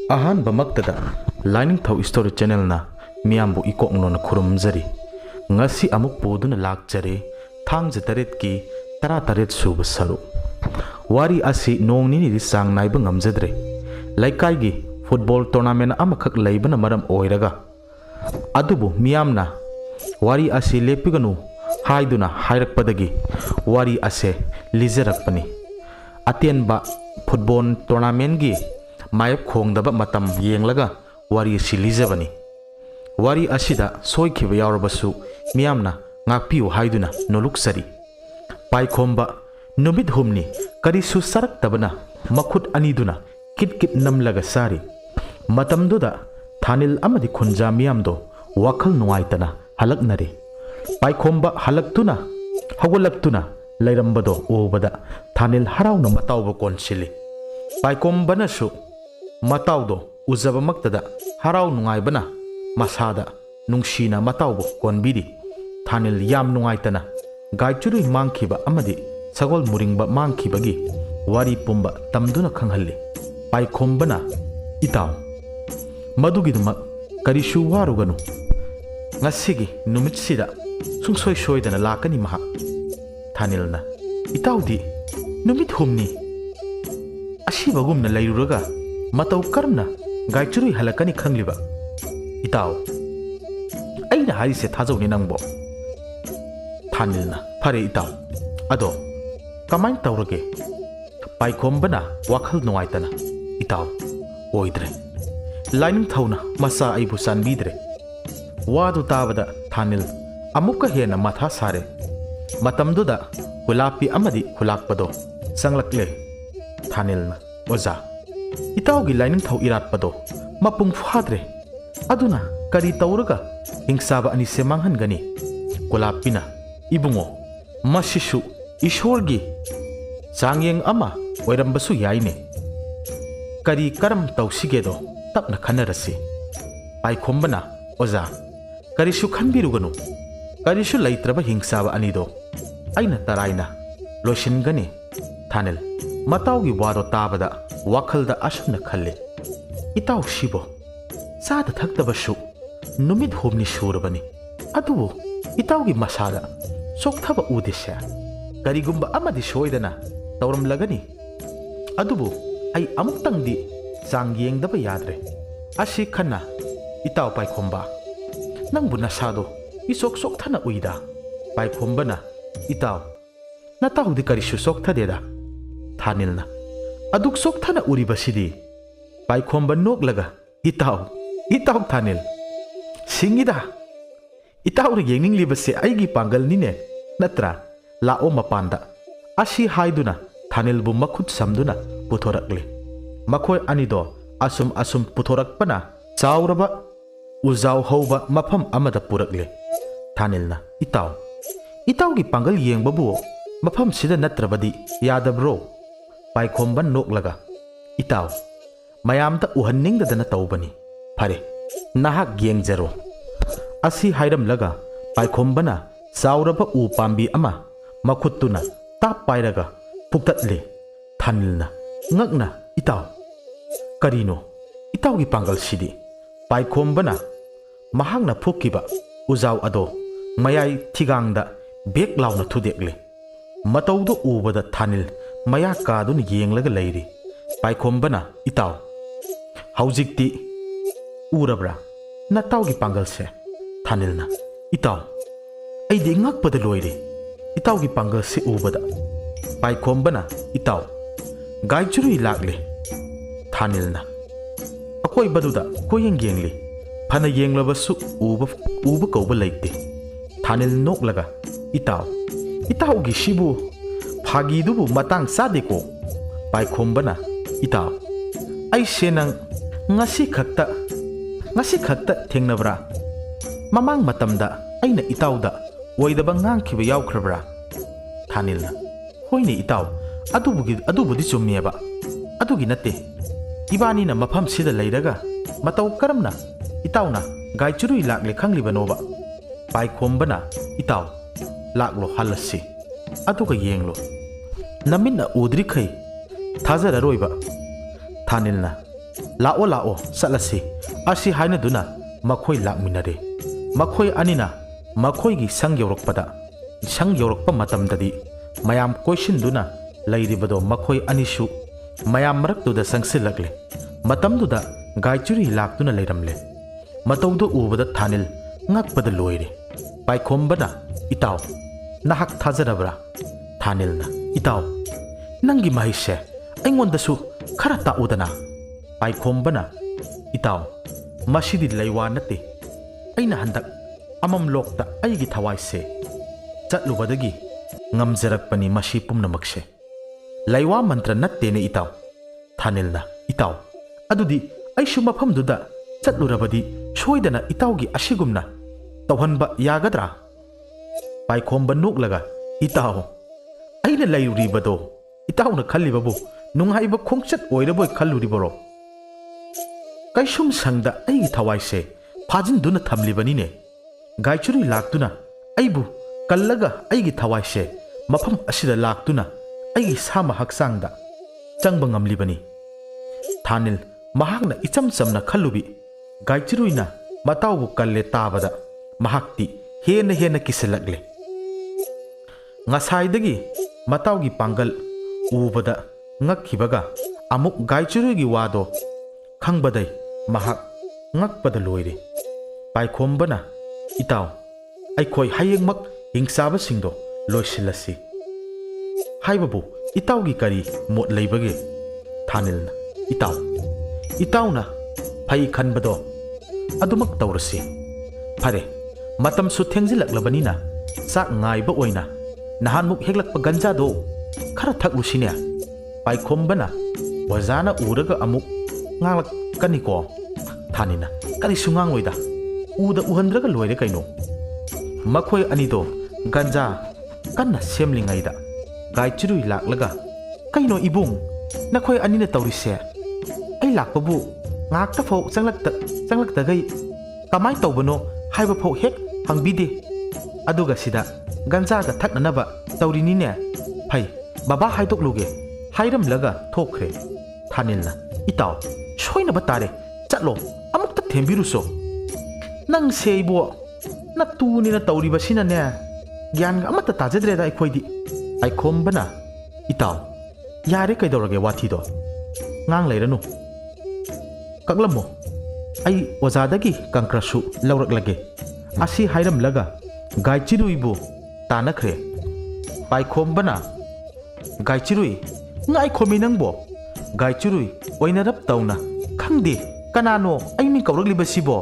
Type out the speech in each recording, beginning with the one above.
Ahan bamaktada lining thau story channel na miyambu ikok no na khurumjari ngasi amuk poduna lakjare thangja taret ki tara taret suba saru wari asi nong ni ri sang naiba ngamjadre laikai gi football tournament amakhak leibana maram oiraga adubu miyamna wari asi lepiganu haiduna hairakpadagi wari ase lijarakpani atenba football tournament gi mayap khongdaba matam yenglaga wari si lijabani wari asida soikhiba yawrabasu miyamna ngakpiu haiduna noluksari paikhomba numit humni karisu saraktabana makhut aniduna kitkit namlaga sari matamduda thanil amadi khunja miyamdo wakhal nuaitana halaknare paikhomba halaktuna hawalaktuna lairambado obada thanil harawna matawba konsili paikhomba nasu matawdo uzaba maktada haraw nungaibana masada nungshina matawbo konbiri thanil yam nungaitana gaituri mangkhiba amadi sagol muringba mangkhibagi wari pumba tamduna khanghalli paikhombana itaw madugiduma karishu waruganu ngasigi numitsida sungsoi soidana lakani maha thanilna itawdi numit humni ashibagumna lairuraga matau karna gaituri halakani khangliba itaw aina harise thajawni nangbo thanilna phare itaw ado kamain tawrage paikhombana wakhal nuaitana itaw oidre lining thawna masa aibu sanbidre wadu tabada thanil amuka hena matha sare matamduda kulapi amadi khulakpado sanglakle thanilna oza itawgi lining thau iratpado mapung phadre aduna kari tawraga hingsaba ani se manghangani kulapina ibungo masishu ishorgi changyeng ama oirambasu yaine kari karam tawsigedo tapna khanarasi paikhombana oza karishu khanbiruganu karishu laitraba hingsaba anido aina taraina loshingani thanil matawgi wado tabada wakhalda ashna khalle itaw shibo sada thaktabashu numit humni shurabani adubu itawgi masada sokthaba udesya karigumba amadi soidana tawram lagani adubu ai amuktangdi sangyengdaba yadre ashi khanna itaw paikhomba nangbu nasado isok sokthana uida paikhombana itaw natawdi karishu sokthadeda thanilna aduk sokthana uribasidi paikhomba noklaga itaw thanil singida itaw ri yenginglibase aigi pangal nine natra lao mapanda ashi haiduna thanil bu makhut samduna puthorakle makhoi anido asum puthorakpana chawraba ujaw hoba mafam amada purakle thanilna itaw gi pangal yengbabu mafam sida natrabadi yadabro paikhomba noklaga itaw mayamta uhanningsdana tawbani phare nahak yengjaro asi hairamlaga paikhombana chawraba u pambi ama makhutuna tap pairaga puktatle thanilna ngakna itaw karino itawgi pangal sidi paikhombana mahangna phukiba ujaw ado mayai thigangda bek launa thudekle matawdo ubada thanil maya kadun yenglaga leiri paikhombana itaw haujikti urabra natawgi pangal se thanilna itaw aidi ngakpada loire itawgi pangal se ubada paikhombana itaw gaijuri lakle thanilna akoi baduda koyeng yengli phana yenglabasu uba kauba leite thanil noklaga itawgi shibu phagi dubu matang sadeko paikhombana itaw ai senang ngasi khakta thengnabra mamang matamda aina itawda oidaba ngangkhiba yawkhrabra thanilna hoine itaw adubudi chummeba adugi natte ibani na mafam sida leiraga mataw karamna itawna gaichrui lakle khanglibanoba paikhombana itaw laklo halasi aduga yenglo naminna udri khai thajararoiba thanilna Lao lao salasi asi haina duna makhoi lakminare makhoi anina makhoi gi sang yorokpada sang yorokpa matamdadi mayam question duna lairibado makhoi anishu mayam maraktuda sangsilakle matamduda gaichuri laktuna leiramle matawdu ubada thanil ngakpada loire paikhombana itaw nahak thajarabra thanilna itaw nangi mahishe aingondasu khara taudana paikhombana itaw masidi leiwa nate aina handak amam lokta aigi thawaise chatlubadagi ngamjarakpani mashi pumnamakshe leiwa mantra nattene itaw thanilna itaw adudi aishu mafamduda chatlurabadi soidana itawgi asigumna tawhanba yagadra paikhomba nuklaga itaw aina leiribado itawna khallibabu nunghaiba khongchat oiraboi khalluriboro kaisum sangda aigi thawaise phajinduna thamlibanine gaichuri laktuna aibu kallaga aigi thawaise mafam asida laktuna aigi sama haksangda changba ngamlibani thanil mahakna icham chamna khallubi gaichiruina matawbu kalle tabada mahakti hena hena kiselakle ngasaidagi matawgi pangal ubada ngakhibaga amuk gaichirugi wado khangbadai mahak ngakpada loire paikhombana itaw aikhoi hayengmak hingsaba singdo loisilasi haibabu itawgi kari mot leibage thanilna itawna phai khanbado adumak tawrasi phare matam su thengjilaklabanina sak ngaiba oina nahanmuk heglakpa ganja do khara thaklusine paikhombana wazana uraga amuk ngalak kaniko thanina kari sungang loida uda uhandraga loire kaino makhoi anido ganja kanna semlingaida gaichirui laklaga kaino ibung nakhoi anina tawrise ai lakpabu ngakta phau changlakta gai kamai tawbano haiba phau hek hangbide aduga sida ganja ga thaknanaba tawrinine phai baba haidokluge hairamlaga thokre thanilna itaw soina batare chatlo amukta thembiruso nang seibo natuni na tawri basina ne gyan amata tajadreda aikhoidi aikhombana itaw yare kaidorage wathido ngang leiranu kaglamo ai ozadagi kankrasu lawraklage asi hairamlaga gaichiruibu tanakhre paikhombana gaichirui ngai khomi nangbo gaichirui oinarap tawna khangde kanano aimi kawraglibasibo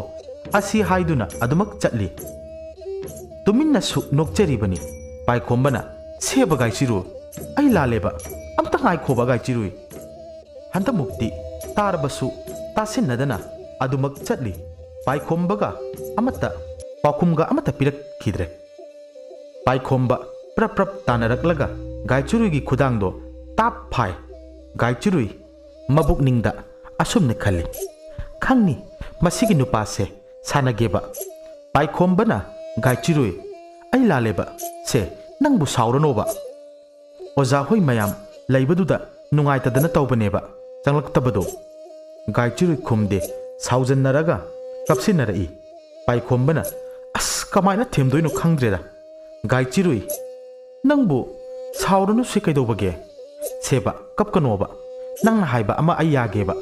asi haiduna adumak chatli tuminna su nokcheribani paikhombana seba gaichiru ai laleba amta ngai khoba gaichirui hanta mukti tarbasu tasinadana adumak chatli paikhombaga amata pakhumga amata pirak khidre paikhomba prap tanaraklaga gaichurui khudangdo tap phai gaichurui mabuk ningda asumne khalli khangni masigi nupase sanageba paikhomba gaichurui ai laleba se nangbu sauranoba oza hoi mayam leibaduda nungaitadana tawbaneba changlaktabado gaichurui khumde saujannaraga kapsinarai paikhombana as kamaina themdoino khangdreda gaichirui nangbu sauranu se kaidobage seba kapkanoba nang haiba ama ayageba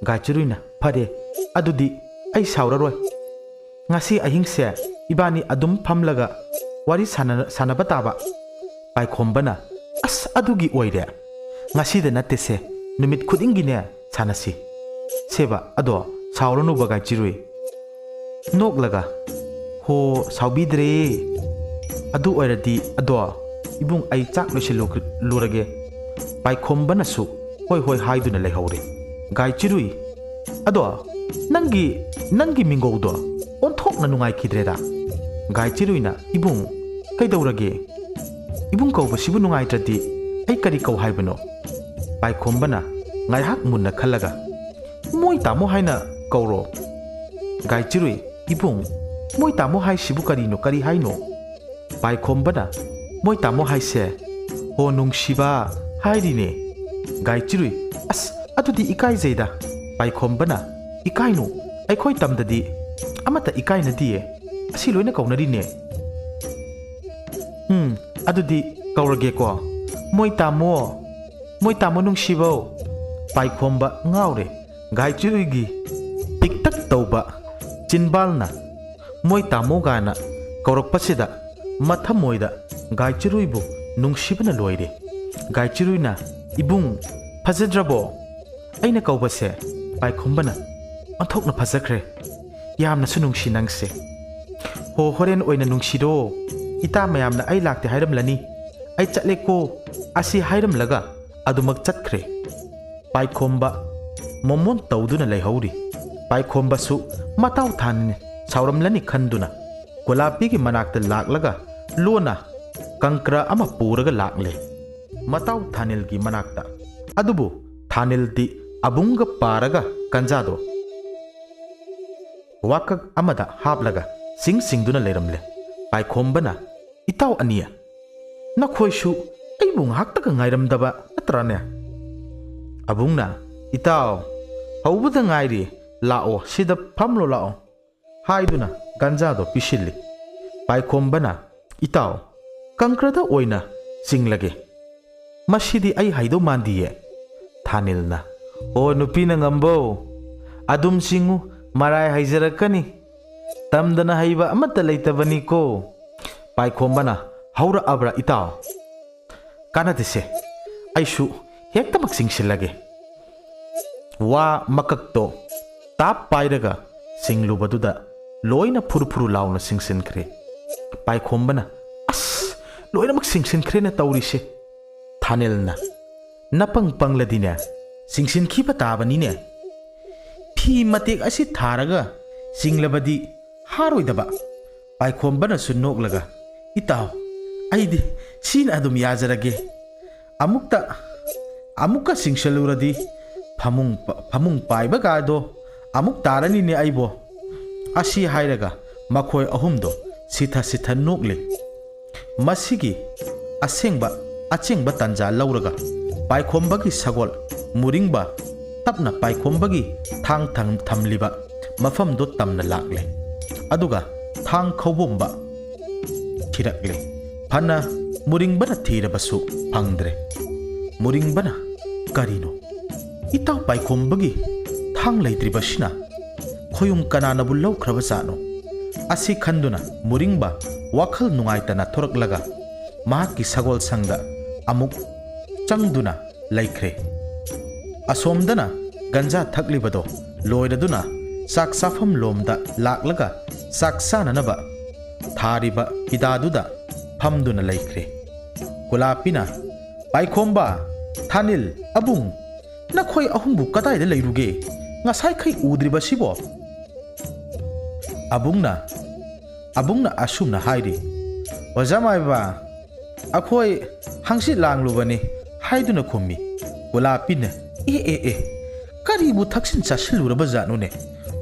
gaichiruina phare adudi ai sauraroi ngasi ahingse ibani adum phamlaga wari sanaba taba paikhombana as adugi oire ngasi de natese numit khudingine sanasi seba ado sauranu baga chirui noklaga ho saubidre adu oiradi ado ibung ai chak lurage paikhombana su hoi haiduna lehore gaichirui ado nangi mingoudo onthokna nungai khidreda gaichiruina ibung kaidaurage ibung kau basibu nungai trati ai kari kau haibano paikhombana ngai hak munna khalaga moi tamo haina kauro gaichirui ibung moi tamo hai sibu kari no kari haino paikhombana moi tamo haise ho nungsiba hairine gaichirui as atudi ikai zeida ꯄꯥꯏꯈꯣꯝꯕꯅ ꯏꯀꯥꯏꯅꯨ ꯑꯩꯈꯣꯏ ꯇꯝꯗꯗꯤ ꯑꯃꯠꯇ ꯏꯀꯥꯏꯅꯗꯤꯌꯦ ꯑꯁꯤ ꯂꯣꯏꯅ ꯀꯧꯅꯔꯤꯅꯦ ꯑꯗꯨꯗꯤ ꯀꯧꯔꯒꯦꯀꯣ ꯃꯣꯏ ꯇꯥꯃꯣ ꯅꯨꯡꯁꯤꯕꯧ ꯄꯥꯏꯈꯣꯝꯕ ꯉꯥꯎꯔꯦ ꯒꯥꯏꯆꯨꯔꯨꯏꯒꯤ ꯄꯤꯛꯇꯛ ꯇꯧꯕ ꯆꯤꯟꯕꯥꯜꯅ ꯃꯣꯏ ꯇꯥꯃꯣ ꯒꯥꯏꯅ ꯀꯧꯔꯛꯄꯁꯤꯗ ꯃꯊꯃꯣꯏꯗ ꯒꯥꯏꯆꯨꯔꯨꯏꯕꯨ ꯅꯨꯡꯁꯤꯕꯅ ꯂꯣꯏꯔꯦ ꯒꯥꯏꯆꯨꯔꯨꯏꯅ ꯏꯕꯨꯡ ꯐꯖꯗ꯭ꯔꯕꯣ ꯑꯩꯅ ꯀꯧꯕꯁꯦ ꯄꯥꯏꯈꯣꯝꯕꯅ ꯑꯣꯟꯊꯣꯛꯅ ꯐꯖꯈ꯭ꯔꯦ ꯌꯥꯝꯅꯁꯨ ꯅꯨꯡꯁꯤ ꯅꯪꯁꯦ ꯍꯣꯔꯦꯟ ꯑꯣꯏꯅ ꯅꯨꯡꯁꯤꯔꯣ ꯏꯇꯥ ꯃꯌꯥꯝꯅ ꯑꯩ ꯂꯥꯛꯇꯦ ꯍꯥꯏꯔꯝꯂꯅꯤ ꯑꯩ ꯆꯠꯂꯦꯀꯣ ꯑꯁꯤ ꯍꯥꯏꯔꯝꯂꯒ ꯑꯗꯨꯃꯛ ꯆꯠꯈ꯭ꯔꯦ ꯄꯥꯏꯈꯣꯝꯕ ꯃꯣꯃꯣꯟ ꯇꯧꯗꯨꯅ ꯂꯩꯍꯧꯔꯤ ꯄꯥꯏꯈꯣꯝꯕꯁꯨ ꯃꯇꯥꯎ ꯊꯥꯅꯤꯡ ꯁꯥꯎꯔꯝꯂꯅꯤ ꯈꯟꯗꯨꯅ ꯒꯣꯂꯥꯄꯤꯒꯤ ꯃꯅꯥꯛꯇ ꯂꯥꯛꯂꯒ ꯂꯣꯟꯅ ꯀꯪꯀ꯭ꯔ ꯑꯃ ꯄꯨꯔꯒ ꯂꯥꯛꯂꯦ ꯃꯇꯥꯎ ꯊꯥꯅꯤꯜꯒꯤ ꯃꯅꯥꯛꯇ ꯑꯗꯨꯕꯨ ꯊꯥꯅꯤꯜꯗꯤ ꯑꯕꯨꯡꯒ ꯄꯥꯔꯒ ꯀꯟꯖꯥꯗꯣ ꯋꯥꯀꯛ ꯑꯃꯗ ꯍꯥꯞꯂꯒ ꯁꯤꯡꯗꯨꯅ ꯂꯩꯔꯝꯂꯦ ꯄꯥꯏꯈꯣꯝꯕꯅ ꯏꯇꯥꯎ ꯑꯅꯤꯌ ꯅꯈꯣꯏꯁꯨ ꯑꯩꯕꯨ ꯉꯥꯏꯍꯥꯛꯇꯒ ꯉꯥꯏꯔꯝꯗꯕ ꯅꯠꯇ꯭ꯔꯅꯦ ꯑꯕꯨꯡꯅ ꯏꯇꯥꯎ ꯍꯧꯕꯗ ꯉꯥꯏꯔꯤ ꯂꯥꯛꯑꯣ ꯁꯤꯗ ꯐꯝꯂꯣ ꯂꯥꯛꯑꯣ ꯍꯥꯏꯗꯨꯅ ꯒꯟꯖꯥꯗꯣ ꯄꯤꯁꯤꯜꯂꯤ ꯄꯥꯏꯈꯣꯝꯕꯅ ꯏꯇꯥꯎ ꯀꯪꯀ꯭ꯔꯗ ꯑꯣꯏꯅ ꯆꯤꯡꯂꯒꯦ ꯃꯁꯤꯗꯤ ꯑꯩ ꯍꯩꯗꯧ ꯃꯥꯟꯗꯤꯌꯦ ꯊꯥꯅꯤꯜꯅ ꯑꯣ ꯅꯨꯄꯤꯅ ꯉꯝꯕꯧ ꯑꯗꯨꯝ ꯆꯤꯡꯉꯨ ꯃꯔꯥꯏ ꯍꯩꯖꯔꯛꯀꯅꯤ ꯇꯝꯗꯅ ꯍꯩꯕ ꯑꯃꯠꯇ ꯂꯩꯇꯕꯅꯤꯀꯣ ꯄꯥꯏꯈꯣꯝꯕꯅ ꯍꯧꯔꯛꯑꯕ꯭ꯔꯥ ꯏꯇꯥꯎ ꯀꯥꯟꯅꯗꯦꯁꯦ ꯑꯩꯁꯨ ꯍꯦꯛꯇꯃꯛ ꯆꯤꯡꯁꯤꯜꯂꯒꯦ ꯋꯥ ꯃꯀꯛꯇꯣ ꯇꯥꯞ ꯄꯥꯏꯔꯒ ꯆꯤꯡꯂꯨꯕꯗꯨꯗ ꯂꯣꯏꯅ ꯐꯨꯔꯨ ꯂꯥꯎꯅ ꯆꯤꯡꯁꯤꯟꯈ꯭ꯔꯦ ꯄꯥꯏꯈꯣꯝꯕꯅ ꯑꯁ ꯂꯣꯏꯅꯃꯛ ꯆꯤꯡꯁꯤꯟꯈ꯭ꯔꯦꯅ ꯇꯧꯔꯤꯁꯦ ꯊꯥꯅꯤꯜꯅ ꯅꯄꯪ ꯄꯪꯂꯗꯤꯅꯦ ꯆꯤꯡꯁꯤꯟꯈꯤꯕ ꯇꯥꯕꯅꯤꯅꯦ ꯐꯤ ꯃꯇꯦꯛ ꯑꯁꯤ ꯊꯥꯔꯒ ꯆꯤꯡꯂꯕꯗꯤ ꯍꯥꯔꯣꯏꯗꯕ ꯄꯥꯏꯈꯣꯝꯕꯅꯁꯨ ꯅꯣꯛꯂꯒ ꯏꯇꯥꯎ ꯑꯩꯗꯤ ꯁꯤꯅ ꯑꯗꯨꯝ ꯌꯥꯖꯔꯒꯦ ꯑꯃꯨꯛꯀ ꯆꯤꯡꯁꯜꯂꯨꯔꯗꯤ ꯐꯃꯨꯡ ꯄꯥꯏꯕꯒꯥꯗꯣ ꯑꯃꯨꯛ ꯇꯥꯔꯅꯤꯅꯦ ꯑꯩꯕꯣ ꯑꯁꯤ ꯍꯥꯏꯔꯒ ꯃꯈꯣꯏ ꯑꯍꯨꯝꯗꯣ ꯁꯤꯊ ꯅꯣꯛꯂꯤ ꯃꯁꯤꯒꯤ ꯑꯆꯦꯡꯕ ꯇꯟꯖꯥ ꯂꯧꯔꯒ ꯄꯥꯏꯈꯣꯝꯕꯒꯤ ꯁꯒꯣꯜ ꯃꯨꯔꯤꯡꯕ ꯇꯞꯅ ꯄꯥꯏꯈꯣꯝꯕꯒꯤ ꯊꯥꯡ ꯊꯝꯂꯤꯕ ꯃꯐꯝꯗꯣ ꯇꯝꯅ ꯂꯥꯛꯂꯦ ꯑꯗꯨꯒ ꯊꯥꯡ ꯈꯧꯕꯣꯝꯕ ꯊꯤꯔꯛꯂꯦ ꯐꯅ ꯃꯨꯔꯤꯡꯕꯅ ꯊꯤꯔꯕꯁꯨ ꯐꯪꯗ꯭ꯔꯦ ꯃꯨꯔꯤꯡꯕꯅ ꯀꯔꯤꯅꯣ ꯏꯇꯥꯎ ꯄꯥꯏꯈꯣꯝꯕꯒꯤ ꯊꯥꯡ ꯂꯩꯇ꯭ꯔꯤꯕꯁꯤꯅ ꯈꯣꯌꯨꯝ ꯀꯅꯥꯅꯕꯨ ꯂꯧꯈ꯭ꯔꯕꯖꯥꯠꯅꯣ ꯑꯁꯤ ꯈꯟꯗꯨꯅ ꯃꯨꯔꯤꯡꯕ ꯋꯥꯈꯜ ꯅꯨꯡꯉꯥꯏꯇꯅ ꯊꯣꯔꯛꯂꯒ ꯃꯍꯥꯛꯀꯤ ꯁꯒꯣꯜ ꯁꯪꯗ ꯑꯃꯨꯛ ꯆꯪꯗꯨꯅ ꯂꯩꯈ꯭ꯔꯦ ꯑꯁꯣꯝꯗꯅ ꯒꯟꯖꯥ ꯊꯛꯂꯤꯕꯗꯣ ꯂꯣꯏꯔꯗꯨꯅ ꯆꯥꯛ ꯆꯥꯐꯝ ꯂꯣꯝꯗ ꯂꯥꯛꯂꯒ ꯆꯥꯛ ꯆꯥꯅꯅꯕ ꯊꯥꯔꯤꯕ ꯍꯤꯗꯥꯗꯨꯗ ꯐꯝꯗꯨꯅ ꯂꯩꯈ꯭ꯔꯦ ꯒꯣꯂꯥꯄꯤꯅ ꯄꯥꯏꯈꯣꯝꯕ ꯊꯥꯅꯤꯜ ꯑꯕꯨꯡ ꯅꯈꯣꯏ ꯑꯍꯨꯝꯕꯨ ꯀꯗꯥꯏꯗ ꯂꯩꯔꯨꯒꯦ ꯉꯁꯥꯏꯈꯩ ꯎꯗ꯭ꯔꯤꯕꯁꯤꯕꯣ ꯑꯕꯨꯡꯅ ꯑꯁꯨꯝꯅ ꯍꯥꯏꯔꯤ ꯑꯣꯖꯥ ꯃꯥꯏꯕ ꯑꯩꯈꯣꯏ ꯍꯪꯆꯤꯠ ꯂꯥꯡꯂꯨꯕꯅꯤ ꯍꯥꯏꯗꯨꯅ ꯈꯨꯝꯃꯤ ꯒꯣꯂꯥꯄꯤꯅ ꯑꯦ ꯀꯔꯤꯕꯨ ꯊꯛꯆꯤꯟ ꯆꯥꯁꯤꯜꯂꯨꯔꯕ ꯖꯥꯠꯅꯣꯅꯦ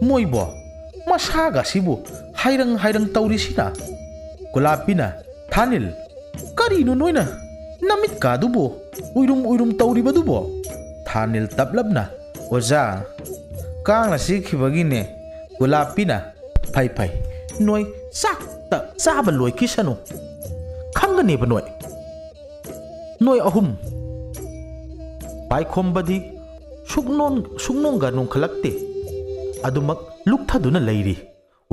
ꯃꯣꯏꯕꯣ ꯃꯁꯥꯒꯁꯤꯕꯨ ꯍꯥꯏꯔꯪ ꯇꯧꯔꯤꯁꯤꯅ ꯒꯣꯂꯥꯄꯤꯅ ꯊꯥꯅꯤꯜ ꯀꯔꯤꯅꯣ ꯅꯣꯏꯅ ꯅꯃꯤꯠꯀꯥꯗꯨꯕꯨ ꯎꯏꯔꯨꯝ ꯇꯧꯔꯤꯕꯗꯨꯕꯣ ꯊꯥꯅꯤꯜ ꯇꯞꯂꯞꯅ ꯑꯣꯖꯥ ꯀꯥꯡꯅ ꯆꯤꯛꯈꯤꯕꯒꯤꯅꯦ ꯒꯣꯂꯥꯄꯤꯅ ꯐꯩ ꯅꯣꯏ ꯆꯥꯛꯇ ꯆꯥꯕ ꯂꯣꯏꯈꯤꯁꯅꯨ ꯈꯪꯒꯅꯦꯕ ꯅꯣꯏ ꯑꯍꯨꯝ ꯄꯥꯏꯈꯣꯝꯕꯗꯤ ꯁꯨꯛꯅꯣꯡꯒ ꯅꯣꯡꯈꯠꯂꯛꯇꯦ ꯑꯗꯨꯃꯛ ꯂꯨꯛꯊꯗꯨꯅ ꯂꯩꯔꯤ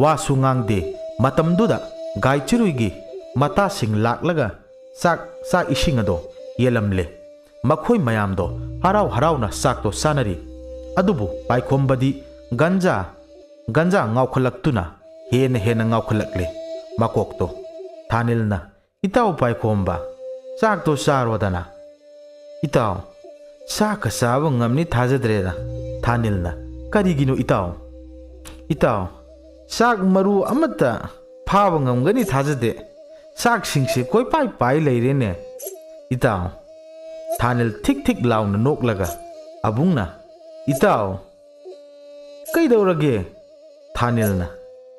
ꯋꯥꯁꯨ ꯉꯥꯡꯗꯦ ꯃꯇꯝꯗꯨꯗ ꯒꯥꯏꯆꯨꯔꯨꯏꯒꯤ ꯃꯇꯥꯁꯤꯡ ꯂꯥꯛꯂꯒ ꯆꯥꯛ ꯏꯁꯤꯡ ꯑꯗꯣ ꯌꯦꯜꯂꯝꯂꯦ ꯃꯈꯣꯏ ꯃꯌꯥꯝꯗꯣ ꯍꯔꯥꯎꯅ ꯆꯥꯛꯇꯣ ꯆꯥꯅꯔꯤ ꯑꯗꯨꯕꯨ ꯄꯥꯏꯈꯣꯝꯕꯗꯤ ꯒꯟꯖꯥ ꯉꯥꯎꯈꯠꯂꯛꯇꯨꯅ ꯍꯦꯟꯅ ꯉꯥꯎꯈꯠꯂꯛꯂꯦ ꯃꯀꯣꯛꯇꯣ ꯊꯥꯅꯤꯜꯅ ꯏꯇꯥꯎ ꯄꯥꯏꯈꯣꯝꯕ ꯆꯥꯛꯇꯣ ꯆꯥꯔꯣꯗꯅ ꯏꯇꯥꯎ ꯆꯥꯛꯀ ꯆꯥꯕ ꯉꯝꯅꯤ ꯊꯥꯖꯗ꯭ꯔꯦꯗ ꯊꯥꯅꯤꯜꯅ ꯀꯔꯤꯒꯤꯅꯣ ꯏꯇꯥꯎ ꯆꯥꯛ ꯃꯔꯨ ꯑꯃꯠꯇ ꯐꯥꯕ ꯉꯝꯒꯅꯤ ꯊꯥꯖꯗꯦ ꯆꯥꯛꯁꯤꯡꯁꯦ ꯀꯣꯏꯄꯥꯏ ꯂꯩꯔꯦꯅꯦ ꯏꯇꯥꯎ ꯊꯥꯅꯤꯜ ꯊꯤꯛ ꯂꯥꯎꯅ ꯅꯣꯛꯂꯒ ꯑꯕꯨꯡꯅ ꯏꯇꯥꯎ ꯀꯩꯗꯧꯔꯒꯦ ꯊꯥꯅꯤꯜꯅ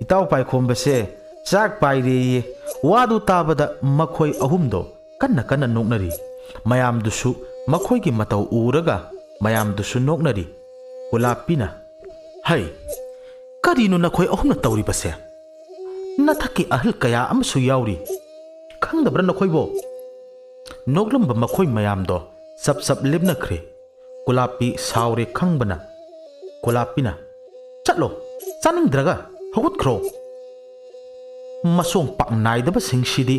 ꯏꯇꯥꯎ ꯄꯥꯏꯈꯣꯝꯕꯁꯦ ꯆꯥꯛ ꯄꯥꯏꯔꯦꯌꯦ ꯋꯥꯗꯨ ꯇꯥꯕꯗ ꯃꯈꯣꯏ ꯑꯍꯨꯝꯗꯣ ꯀꯟꯅ ꯅꯣꯛꯅꯔꯤ ꯃꯌꯥꯝꯗꯨꯁꯨ ꯃꯈꯣꯏꯒꯤ ꯃꯇꯧ ꯎꯔꯒ ꯃꯌꯥꯝꯗꯨꯁꯨ ꯅꯣꯛꯅꯔꯤ Kulapina hai karino na khoi ahum na tawri base na thaki ahal kaya amsu yauri khangdabra na khoi bo noglamba makhoi mayam do sap sap lebna khre Kulapi saure khangbana Kulapina chatlo chaning draga hagut khro masong pak nai da ba sing sidi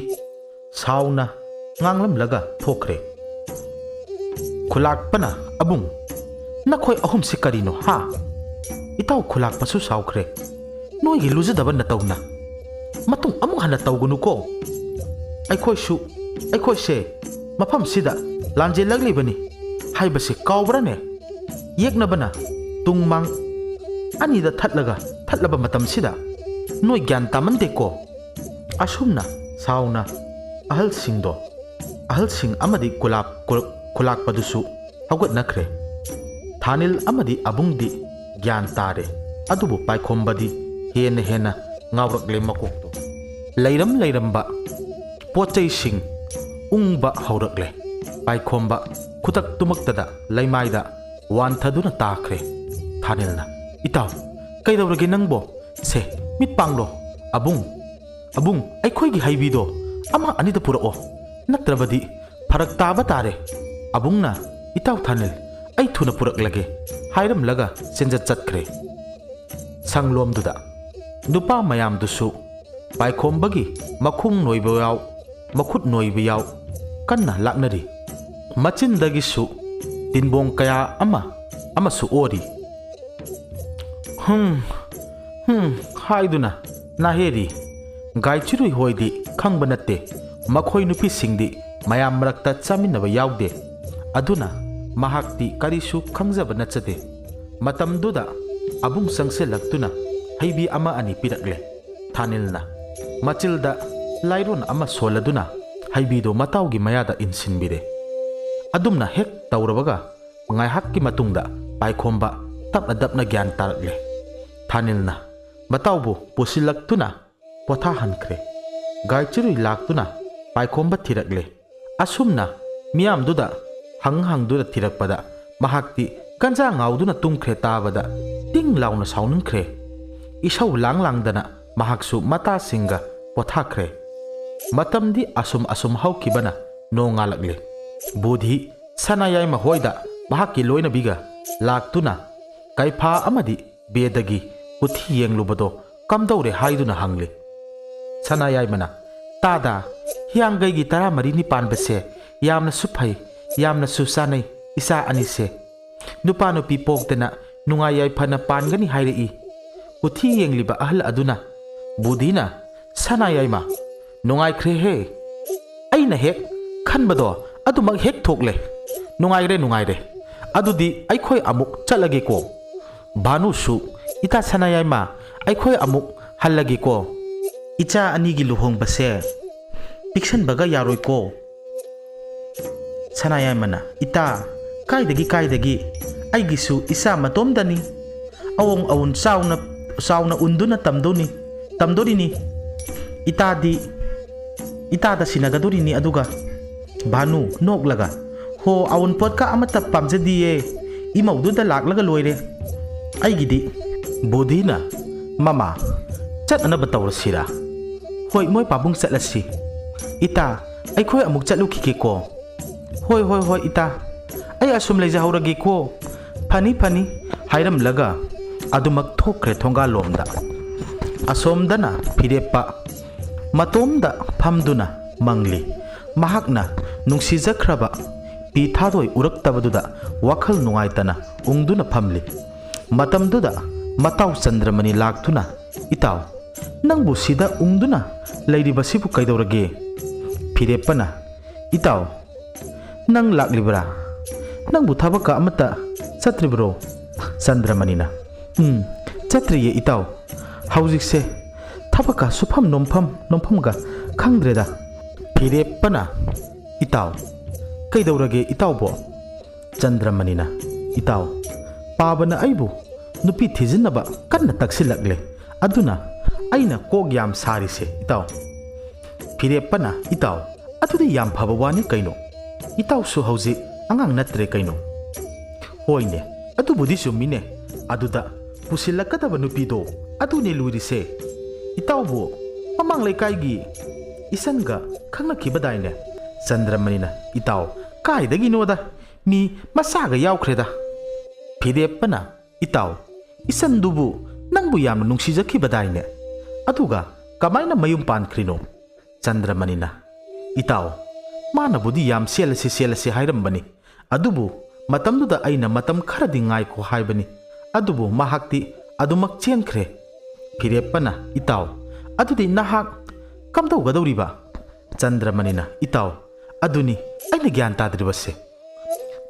sauna nganglam laga thokre Kulakpana abung nakhoi ahum se karino ha itaw khulak pasu saukre noi gi luja daban na tawna matung amung hana tawgunu ko aikhoi se mafam sida lanje lagli bani haibase kawbra ne yekna bana tungmang ani da thatlaba matam sida noi gyan tamande ko asumna sauna ahal sing amadi kulak padusu hagot nakre Thanil amadi abungdi gyan tare adubu paikhombadi hena ngawrak le makokto leiram ba pochai sing ungba haurakle paikhomba khutak tumaktada laimaida wan thaduna takhre Thanilna itaw kaidawrage nangbo se mit panglo abung aikhoi gi haibido ama anida purao natrabadi farak taba tare abungna itaw Thanil ai thuna purak lage hairam laga senja chatkre sanglom duda nupa mayam dusu paikhom bagi makhung noiba yaw makhut noiba yaw kanna laknari machin dagi su tinbong kaya ama su ori haiduna na heri gai chirui hoidi khangba natte makhoi nupi singdi mayam marakta chaminaba yawde aduna mahakti karisu khangjaba nachate matamduda abung sangse laktuna haibi ama ani pirakle Thanilna machilda lairon ama soladuna haibido matawgi mayada insinbire adumna hek tawrabaga ngai hakki matungda paikhomba tapna gyan tarakle Thanilna matawbu posilaktuna potha hankre gaichirui laktuna paikhomba thirakle asumna miyam duda hangduda thirakpada mahakti ganja ngauduna tungkhre tabada ting launa saunungkhre isau langdana mahaksu mata singa pothakre matamdi asum haukibana no ngalakle budhi sanayai mahoida mahakki loina biga laktuna kaipha amadi bedagi uthi yenglubado kamdawre haiduna hangle sanayai mana tada hiangai gi tara marini panbase yamna suphai yamna susanai isa anise nupa nupi pokdana nungayai phana pangani hairei uthi yengliba ahal aduna budhina sanayai ma nungai khre he aina hek khanbado adumak hek thokle nungai re adudi aikhoi amuk chalage ko banu su ita sanayai ma aikhoi amuk hallage ko icha ani gi luhong base pikshan baga yaroi ko Sanayai mana ita kaidagi aigisu isa matomdani awon sauna unduna tamdoni itada sinagaduri aduga banu noglaga ho awon potka amata pamjadiye imaududa laklaga loire aigidi bodhina mama chatna batawrasira hoi moi pabung chatlasi ita aikhoi amuk chatlukhi ko hoi ita ai asum leja hauragi ko phani hairam laga adumak thokre thonga lomda asomdana phirepa matomda phamduna mangli mahakna nungsijakraba pi thadoi uraktabaduda wakhal nungaitana ungduna phamli matamduda mataw chandramani laktuna itaw nangbu sida ungduna leiribasibu kaidawrage phirepana itaw nang laklibra nangbu thabaka amata chatribro chandramanina chatriye itaw haujikse thabaka sufam nompham ga khangdreda phirepana itaw kaidawrage itaw bo chandramanina itaw pabana aibu nupi thijinaba kanna taksilakle aduna aina kogyam sarise itaw phirepana itaw atudi yam phaba wani kaino itaw su hauji angang natre kaino hoine atu budi sumine aduda pusilakadaba nupido adune lurise itawbo mamang leikaigi isanga khangnakibadaine Chandramanina itaw kaidagi noda mi masaga yaukhreda phidepana itaw isandubu nangbu yamna nungsijakibadaine aduga kamaina mayum pankrino Chandramanina itaw manabudi yam selasi hairambani adubu matamduda aina matam kharadi ngai ko haibani adubu mahakti adumak chenkre phirepana itaw adudi nahak kamdau gadoriba Chandramanina itaw aduni aina gyan tadribase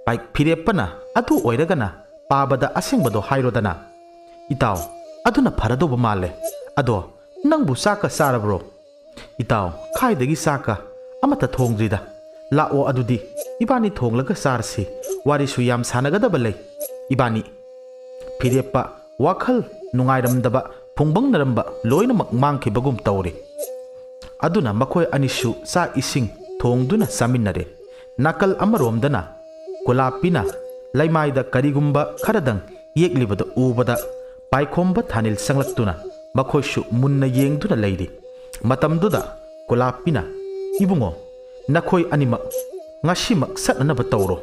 paik phirepana adu oiragana pabada asengbado hairodana itaw aduna pharadoba male ado nangbu saka sarabro itaw khaidagi saka amata thongdrida lao adudi ibani thonglaga sarsi warisu yam sanagadaba lei ibani phirepa wakhal nungairamdaba phungbang naramba loinamak mangkhibagum tawre aduna makhoi anishu sa ising thongduna saminare nakal amaromdana kulapina laimaida karigumba kharadang yeklibada ubada paikhomba thanil sanglaktuna makhoishu munna yengduna leiri matamduda kulapina ibungo nakhoi animak ngasimak satnanaba tawro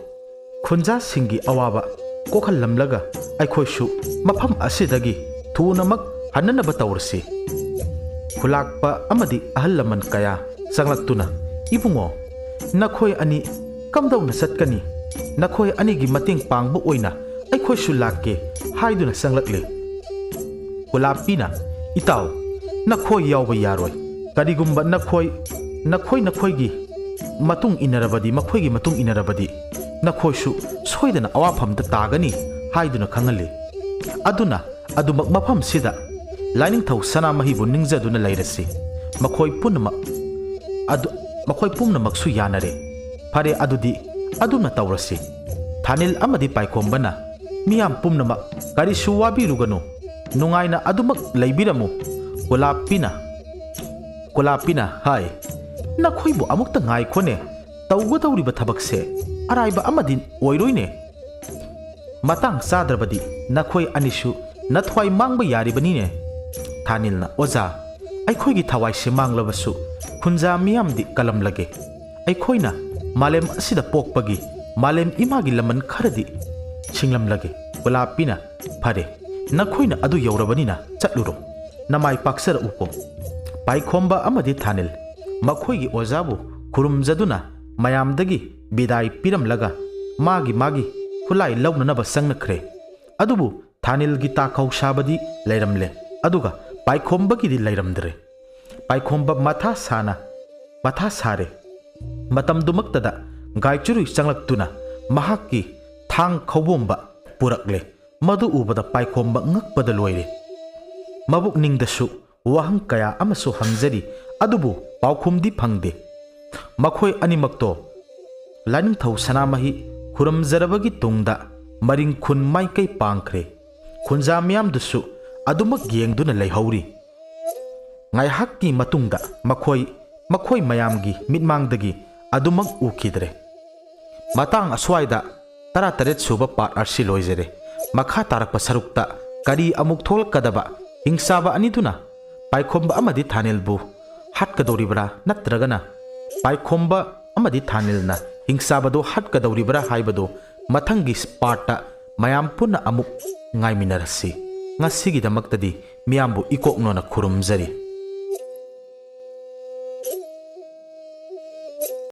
khunja singi awaba kokhallamlaga aikhoishu mafam asidagi thunamak hananaba tawrsi khulakpa amadi ahallaman kaya sanglaktuna ibungo nakhoi ani kamdawna satkani nakhoi anigi mating pangbu oina aikhoishu lakke haiduna sanglakle kulapina itaw nakhoi yawba yaroi karigumba nakhoi matung inarabadi makhoigi matung inarabadi nakhoishu soidana awafamda tagani haiduna khangali aduna adumak mafam sida lining thau sana mahibu ningjaduna lairasi makhoi pumnamak su yanare phare adudi aduna tawrasi thanil amadi paikombana miyam pumnamak karisu wabiruganu nungaina adumak leibiramu kulapina hai nakhoibu amukta ngai khone tawgudawriba thabakse araiba amadin oiroine matang sadrabadi nakhoi anishu nathwai mangba yaribanine thanilna oza aikhoigi thawai se manglabasu khunja miyamdi kalamlage aikhoina malem asida pokpagi malem imagi laman kharadi chinglamlage kulapina phare nakhoina adu yawrabanina chatluro namai paksara upom paikhomba amadi thanil makhoigi ozabu khurumjaduna mayamdagi bidai piramlaga magi khulai lawnanaba sangnakre adubu thanilgi takhau sabadi leiramle aduga paikhomba di leiramdre paikhomba matha sare matamdumaktada gaichuru changlakutuna mahakki thang khawbomba purakle madu ubada paikhomba ngakpada loire mabuk ningdasu wahang kaya amasu hangjari adubu paukhumdi phangde makhoi animakto laning thau sanamahi khuramjarabagi tungda maring khun maikai pangkhre khunja miyam dusu adumak yengduna leihauri ngai hakki matungda makhoi mayamgi mitmangdagi adumak ukhidre matang aswaida 18 suba part arsi loijere makha tarakpa sarukta kari amuk tholkadaba hingsaba aniduna paikhomba amadi thanilbu hatkadoribra natragana paikhomba amadi thanilna hingsabado hatkadoribra haibado mathangi parta mayam punna amuk ngaiminarasi ngasigi damaktadi miyambu ikoknona khurumjari